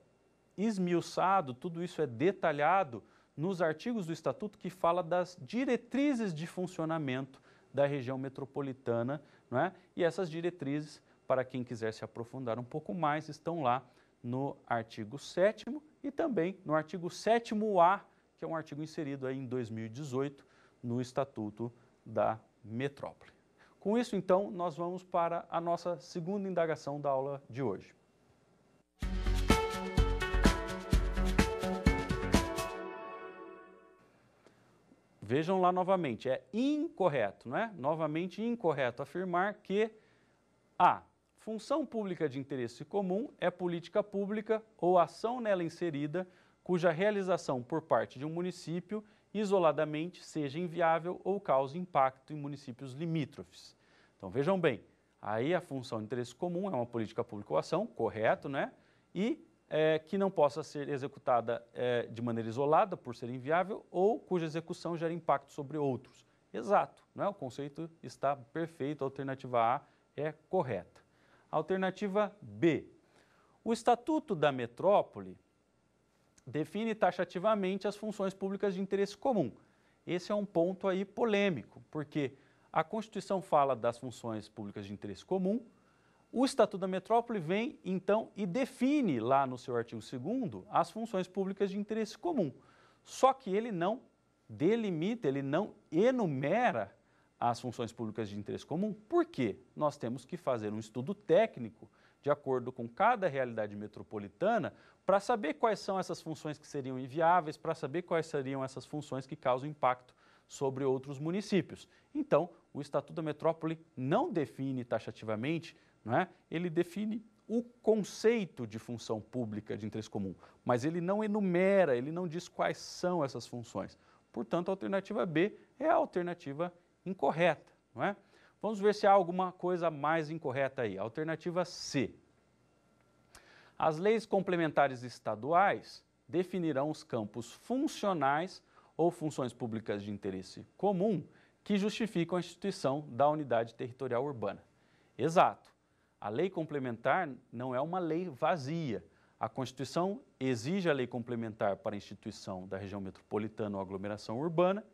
esmiuçado, tudo isso é detalhado nos artigos do Estatuto que fala das diretrizes de funcionamento da região metropolitana, não é? E essas diretrizes, para quem quiser se aprofundar um pouco mais, estão lá no artigo 7º e também no artigo 7º-A, que é um artigo inserido aí em 2018 no Estatuto da Metrópole. Com isso, então, nós vamos para a nossa segunda indagação da aula de hoje. Vejam lá novamente, é incorreto, não é? Novamente incorreto afirmar que a função pública de interesse comum é política pública ou ação nela inserida cuja realização por parte de um município isoladamente seja inviável ou cause impacto em municípios limítrofes. Então vejam bem, aí a função de interesse comum é uma política pública ou ação, correto, né? E que não possa ser executada de maneira isolada por ser inviável ou cuja execução gera impacto sobre outros. Exato, né? O conceito está perfeito, a alternativa A é correta. Alternativa B, o Estatuto da Metrópole define taxativamente as funções públicas de interesse comum. Esse é um ponto aí polêmico, porque a Constituição fala das funções públicas de interesse comum, o Estatuto da Metrópole vem, então, e define lá no seu artigo 2º as funções públicas de interesse comum. Só que ele não delimita, ele não enumera as funções públicas de interesse comum? Por quê? Nós temos que fazer um estudo técnico de acordo com cada realidade metropolitana para saber quais são essas funções que seriam inviáveis, para saber quais seriam essas funções que causam impacto sobre outros municípios. Então, o Estatuto da Metrópole não define taxativamente, não é? Ele define o conceito de função pública de interesse comum, mas ele não enumera, ele não diz quais são essas funções. Portanto, a alternativa B é a alternativa incorreta, não é? Vamos ver se há alguma coisa mais incorreta aí. Alternativa C. As leis complementares estaduais definirão os campos funcionais ou funções públicas de interesse comum que justificam a instituição da unidade territorial urbana. Exato. A lei complementar não é uma lei vazia. A Constituição exige a lei complementar para a instituição da região metropolitana ou aglomeração urbana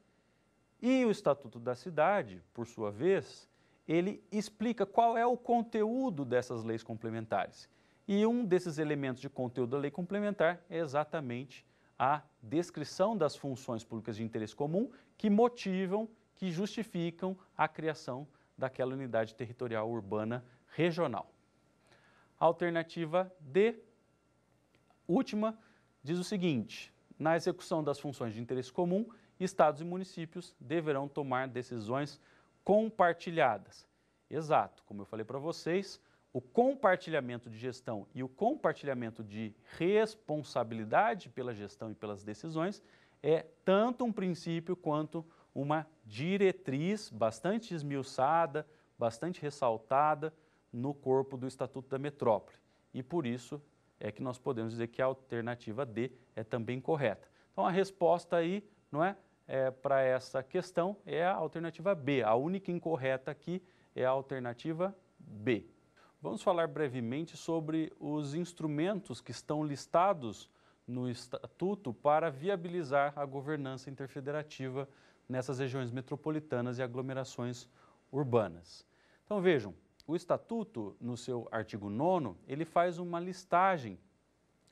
e o Estatuto da Cidade, por sua vez, ele explica qual é o conteúdo dessas leis complementares. E um desses elementos de conteúdo da lei complementar é exatamente a descrição das funções públicas de interesse comum que motivam, que justificam a criação daquela unidade territorial urbana regional. A alternativa D, última, diz o seguinte: na execução das funções de interesse comum, estados e municípios deverão tomar decisões compartilhadas. Exato, como eu falei para vocês, o compartilhamento de gestão e o compartilhamento de responsabilidade pela gestão e pelas decisões é tanto um princípio quanto uma diretriz bastante esmiuçada, bastante ressaltada no corpo do Estatuto da Metrópole. E por isso é que nós podemos dizer que a alternativa D é também correta. Então a resposta aí, não é, para essa questão é a alternativa B. A única incorreta aqui é a alternativa B. Vamos falar brevemente sobre os instrumentos que estão listados no Estatuto para viabilizar a governança interfederativa nessas regiões metropolitanas e aglomerações urbanas. Então vejam, o Estatuto, no seu artigo 9º, ele faz uma listagem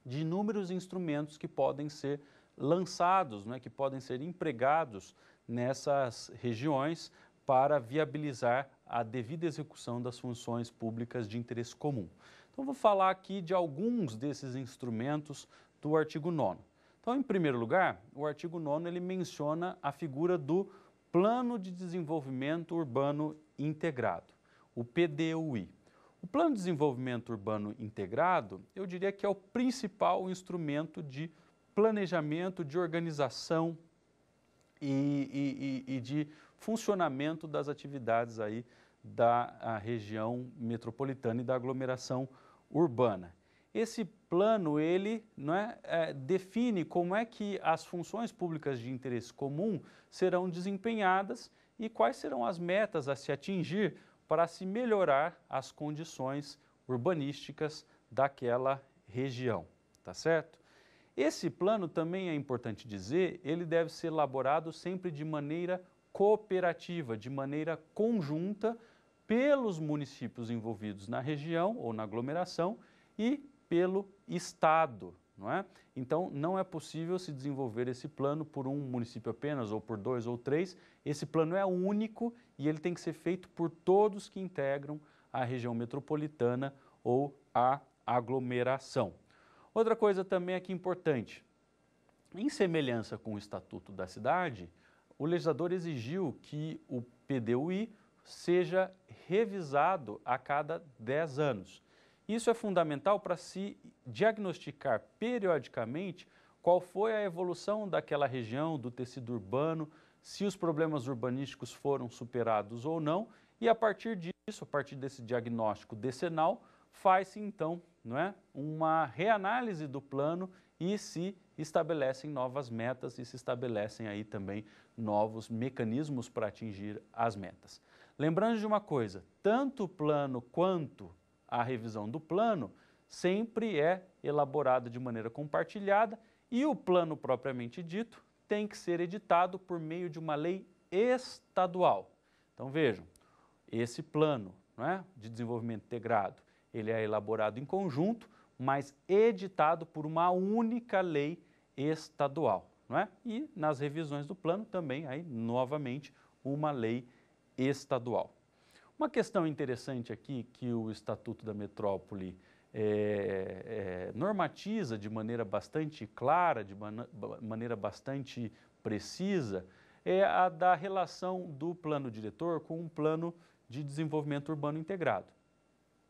de inúmeros instrumentos que podem ser lançados, né, que podem ser empregados nessas regiões para viabilizar a devida execução das funções públicas de interesse comum. Então, vou falar aqui de alguns desses instrumentos do artigo 9º. Então, em primeiro lugar, o artigo 9º ele menciona a figura do Plano de Desenvolvimento Urbano Integrado, o PDUI. O Plano de Desenvolvimento Urbano Integrado, eu diria que é o principal instrumento de planejamento, de organização e de funcionamento das atividades aí da região metropolitana e da aglomeração urbana. Esse plano, ele define como é que as funções públicas de interesse comum serão desempenhadas e quais serão as metas a se atingir para se melhorar as condições urbanísticas daquela região, tá certo? Esse plano também é importante dizer, ele deve ser elaborado sempre de maneira cooperativa, de maneira conjunta pelos municípios envolvidos na região ou na aglomeração e pelo Estado, não é? Então, não é possível se desenvolver esse plano por um município apenas, ou por 2 ou 3. Esse plano é único e ele tem que ser feito por todos que integram a região metropolitana ou a aglomeração. Outra coisa também aqui importante, em semelhança com o Estatuto da Cidade, o legislador exigiu que o PDUI seja revisado a cada 10 anos. Isso é fundamental para se diagnosticar periodicamente qual foi a evolução daquela região, do tecido urbano, se os problemas urbanísticos foram superados ou não, e a partir disso, a partir desse diagnóstico decenal, faz-se então uma reanálise do plano e se estabelecem novas metas e se estabelecem aí também novos mecanismos para atingir as metas. Lembrando de uma coisa, tanto o plano quanto a revisão do plano sempre é elaborada de maneira compartilhada e o plano propriamente dito tem que ser editado por meio de uma lei estadual. Então vejam, esse plano de desenvolvimento integrado, ele é elaborado em conjunto, mas editado por uma única lei estadual. E nas revisões do plano também, aí, novamente, uma lei estadual. Uma questão interessante aqui que o Estatuto da Metrópole normatiza de maneira bastante clara, de maneira bastante precisa, é a da relação do plano diretor com um plano de desenvolvimento urbano integrado.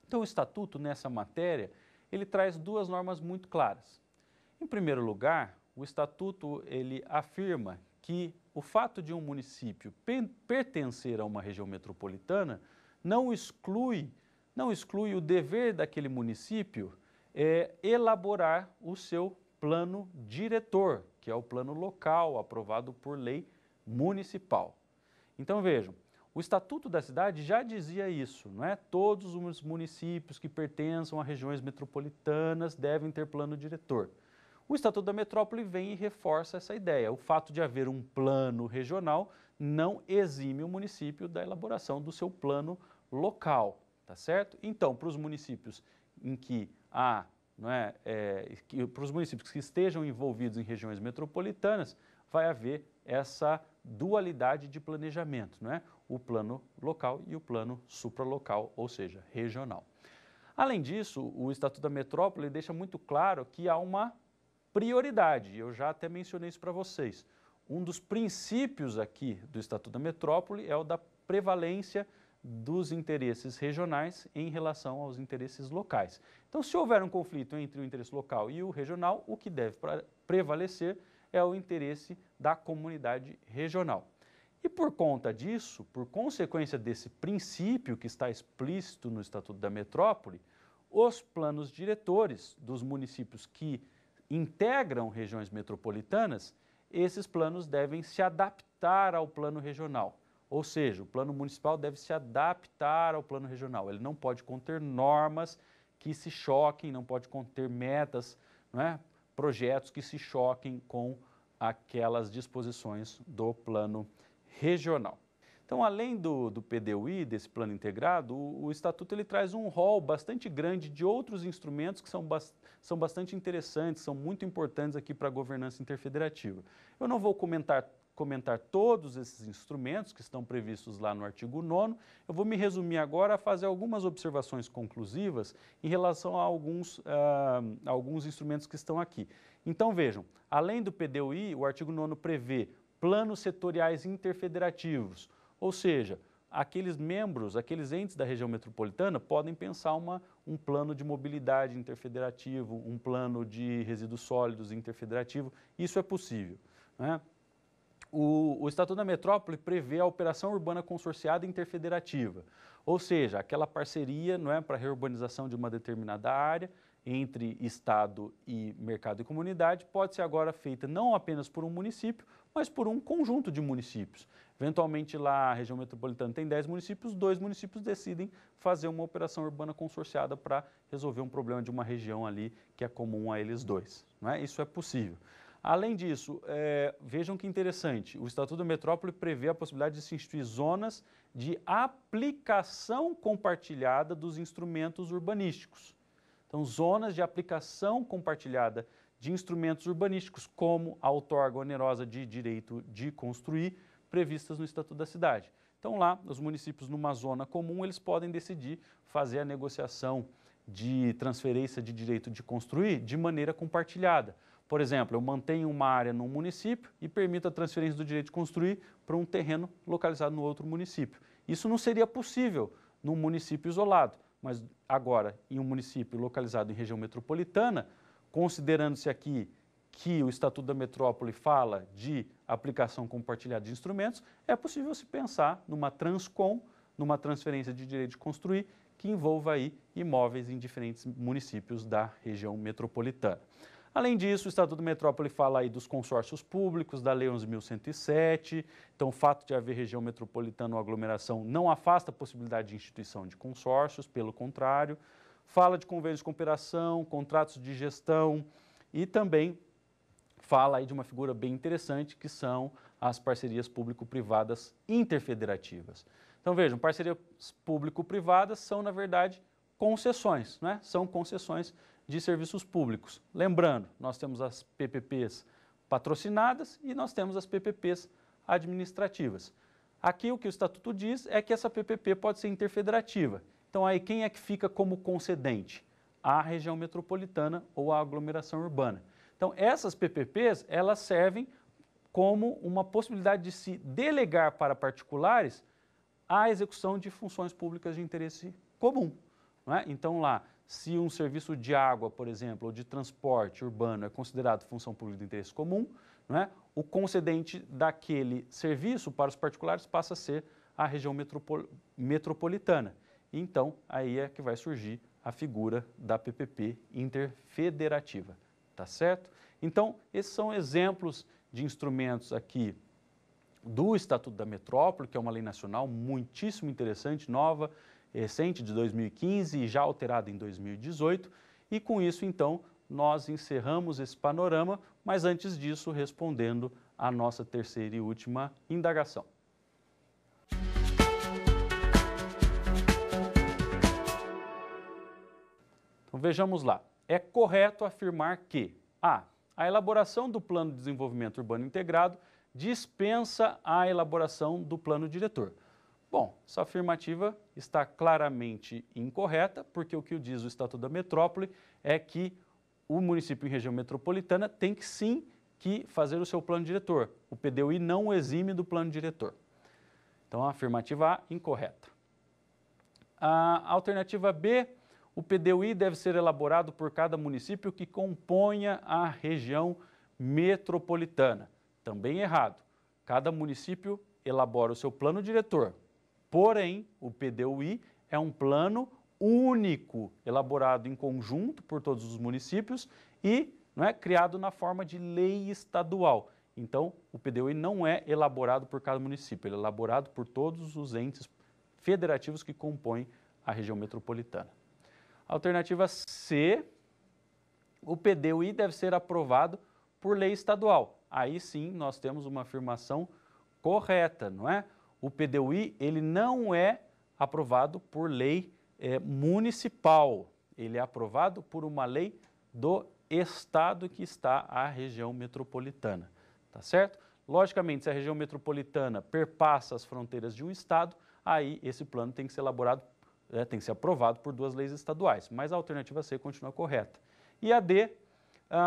Então, o Estatuto, nessa matéria, ele traz duas normas muito claras. Em primeiro lugar, o Estatuto ele afirma que o fato de um município pertencer a uma região metropolitana não exclui o dever daquele município elaborar o seu plano diretor, que é o plano local aprovado por lei municipal. Então vejam, o Estatuto da Cidade já dizia isso, não é? Todos os municípios que pertençam a regiões metropolitanas devem ter plano diretor. O Estatuto da Metrópole vem e reforça essa ideia. O fato de haver um plano regional não exime o município da elaboração do seu plano local, tá certo? Então, para os municípios em que há, para os municípios que estejam envolvidos em regiões metropolitanas, vai haver essa dualidade de planejamento, não é? O plano local e o plano supralocal, ou seja, regional. Além disso, o Estatuto da Metrópole deixa muito claro que há uma prioridade, eu já até mencionei isso para vocês. Um dos princípios aqui do Estatuto da Metrópole é o da prevalência dos interesses regionais em relação aos interesses locais. Então, se houver um conflito entre o interesse local e o regional, o que deve prevalecer é o interesse da comunidade regional. E por conta disso, por consequência desse princípio que está explícito no Estatuto da Metrópole, os planos diretores dos municípios que integram regiões metropolitanas, esses planos devem se adaptar ao plano regional. Ou seja, o plano municipal deve se adaptar ao plano regional. Ele não pode conter normas que se choquem, não pode conter metas, projetos que se choquem com aquelas disposições do plano regional. Então, além do PDUI, desse plano integrado, o Estatuto ele traz um rol bastante grande de outros instrumentos que são bastante interessantes, são muito importantes aqui para a governança interfederativa. Eu não vou comentar todos esses instrumentos que estão previstos lá no artigo 9º, eu vou me resumir agora a fazer algumas observações conclusivas em relação a alguns instrumentos que estão aqui. Então vejam, além do PDUI, o artigo 9º prevê planos setoriais interfederativos, ou seja, aqueles entes da região metropolitana podem pensar um plano de mobilidade interfederativo, um plano de resíduos sólidos interfederativo, isso é possível, né? O Estatuto da Metrópole prevê a operação urbana consorciada interfederativa, ou seja, aquela parceria para a reurbanização de uma determinada área entre Estado e mercado e comunidade pode ser agora feita não apenas por um município, mas por um conjunto de municípios. Eventualmente lá a região metropolitana tem 10 municípios, 2 municípios decidem fazer uma operação urbana consorciada para resolver um problema de uma região ali que é comum a eles dois, Isso é possível. Além disso, vejam que interessante, o Estatuto da Metrópole prevê a possibilidade de se instituir zonas de aplicação compartilhada dos instrumentos urbanísticos. Então, zonas de aplicação compartilhada de instrumentos urbanísticos, como a outorga onerosa de direito de construir, previstas no Estatuto da Cidade. Então, lá, os municípios numa zona comum, eles podem decidir fazer a negociação de transferência de direito de construir de maneira compartilhada. Por exemplo, eu mantenho uma área num município e permito a transferência do direito de construir para um terreno localizado no outro município. Isso não seria possível num município isolado, mas agora, em um município localizado em região metropolitana, considerando-se aqui que o Estatuto da Metrópole fala de aplicação compartilhada de instrumentos, é possível se pensar numa transcom, numa transferência de direito de construir, que envolva aí imóveis em diferentes municípios da região metropolitana. Além disso, o Estatuto da Metrópole fala aí dos consórcios públicos, da Lei 11.107, então o fato de haver região metropolitana ou aglomeração não afasta a possibilidade de instituição de consórcios, pelo contrário, fala de convênios de cooperação, contratos de gestão e também fala aí de uma figura bem interessante que são as parcerias público-privadas interfederativas. Então vejam, parcerias público-privadas são na verdade concessões, São concessões de serviços públicos. Lembrando, nós temos as PPPs patrocinadas e nós temos as PPPs administrativas. Aqui o que o Estatuto diz é que essa PPP pode ser interfederativa. Então aí quem é que fica como concedente? A região metropolitana ou a aglomeração urbana. Então essas PPPs, elas servem como uma possibilidade de se delegar para particulares a execução de funções públicas de interesse comum. Não é? Então lá, se um serviço de água, por exemplo, ou de transporte urbano é considerado função pública de interesse comum, não é? O concedente daquele serviço para os particulares passa a ser a região metropolitana. Então, aí é que vai surgir a figura da PPP interfederativa, tá certo? Então, esses são exemplos de instrumentos aqui do Estatuto da Metrópole, que é uma lei nacional muitíssimo interessante, nova, recente, de 2015 e já alterada em 2018. E com isso, então, nós encerramos esse panorama, mas antes disso, respondendo à nossa terceira e última indagação. Então, vejamos lá. É correto afirmar que a elaboração do Plano de Desenvolvimento Urbano Integrado dispensa a elaboração do plano diretor. Bom, essa afirmativa está claramente incorreta, porque o que diz o Estatuto da Metrópole é que o município em região metropolitana tem que sim que fazer o seu plano diretor. O PDUI não o exime do plano diretor. Então, a afirmativa A, incorreta. A alternativa B, o PDUI deve ser elaborado por cada município que componha a região metropolitana. Também errado. Cada município elabora o seu plano diretor. Porém, o PDUI é um plano único, elaborado em conjunto por todos os municípios e criado na forma de lei estadual. Então, o PDUI não é elaborado por cada município, ele é elaborado por todos os entes federativos que compõem a região metropolitana. Alternativa C, o PDUI deve ser aprovado por lei estadual. Aí sim nós temos uma afirmação correta, não é? O PDUI ele não é aprovado por lei municipal, ele é aprovado por uma lei do estado que está a região metropolitana, tá certo? Logicamente, se a região metropolitana perpassa as fronteiras de um estado, aí esse plano tem que ser elaborado, tem que ser aprovado por duas leis estaduais, mas a alternativa C continua correta. E a D,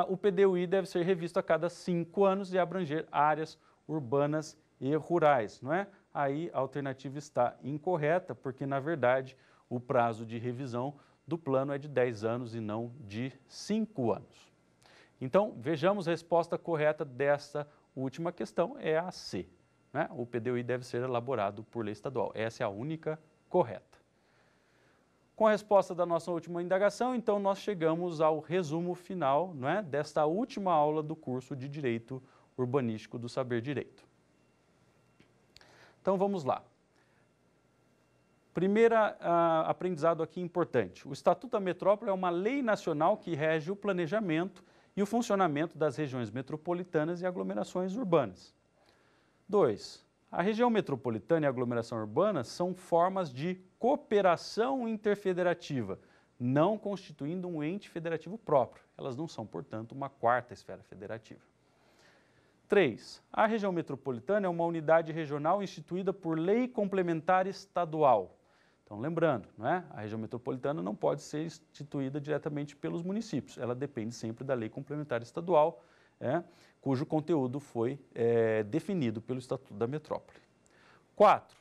o PDUI deve ser revisto a cada 5 anos e abranger áreas urbanas e rurais, não é? Aí a alternativa está incorreta, porque na verdade o prazo de revisão do plano é de 10 anos e não de 5 anos. Então, vejamos a resposta correta dessa última questão, é a C, né? O PDUI deve ser elaborado por lei estadual, essa é a única correta. Com a resposta da nossa última indagação, então nós chegamos ao resumo final, não é, desta última aula do curso de Direito Urbanístico do Saber Direito. Então vamos lá. Primeiro aprendizado aqui importante. O Estatuto da Metrópole é uma lei nacional que rege o planejamento e o funcionamento das regiões metropolitanas e aglomerações urbanas. 2. A região metropolitana e a aglomeração urbana são formas de cooperação interfederativa, não constituindo um ente federativo próprio. Elas não são, portanto, uma quarta esfera federativa. 3. A região metropolitana é uma unidade regional instituída por lei complementar estadual. Então, lembrando, não é? A região metropolitana não pode ser instituída diretamente pelos municípios, ela depende sempre da lei complementar estadual, cujo conteúdo foi definido pelo Estatuto da Metrópole. 4.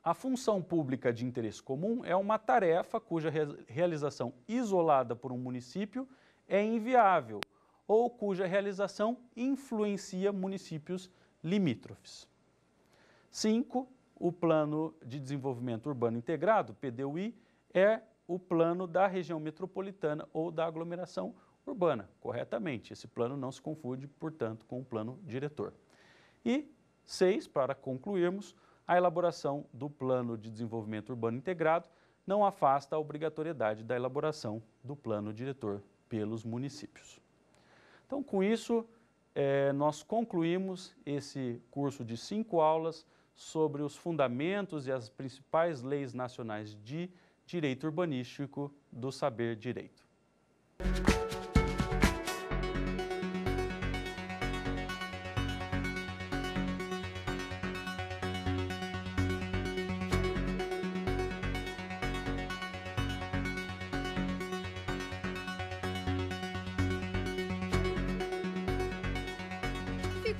A função pública de interesse comum é uma tarefa cuja realização isolada por um município é inviável ou cuja realização influencia municípios limítrofes. 5. O Plano de Desenvolvimento Urbano Integrado, PDUI, é o plano da região metropolitana ou da aglomeração urbana, corretamente. Esse plano não se confunde, portanto, com o plano diretor. E 6, para concluirmos, a elaboração do Plano de Desenvolvimento Urbano Integrado não afasta a obrigatoriedade da elaboração do plano diretor pelos municípios. Então, com isso, nós concluímos esse curso de 5 aulas sobre os fundamentos e as principais leis nacionais de direito urbanístico do saber direito.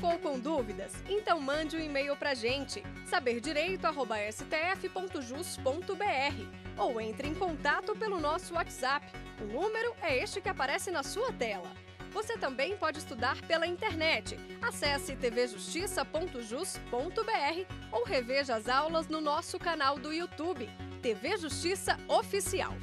Ficou com dúvidas? Então mande um e-mail pra gente, saberdireito@stf.jus.br, ou entre em contato pelo nosso WhatsApp. O número é este que aparece na sua tela. Você também pode estudar pela internet. Acesse tvjustiça.jus.br ou reveja as aulas no nosso canal do YouTube, TV Justiça Oficial.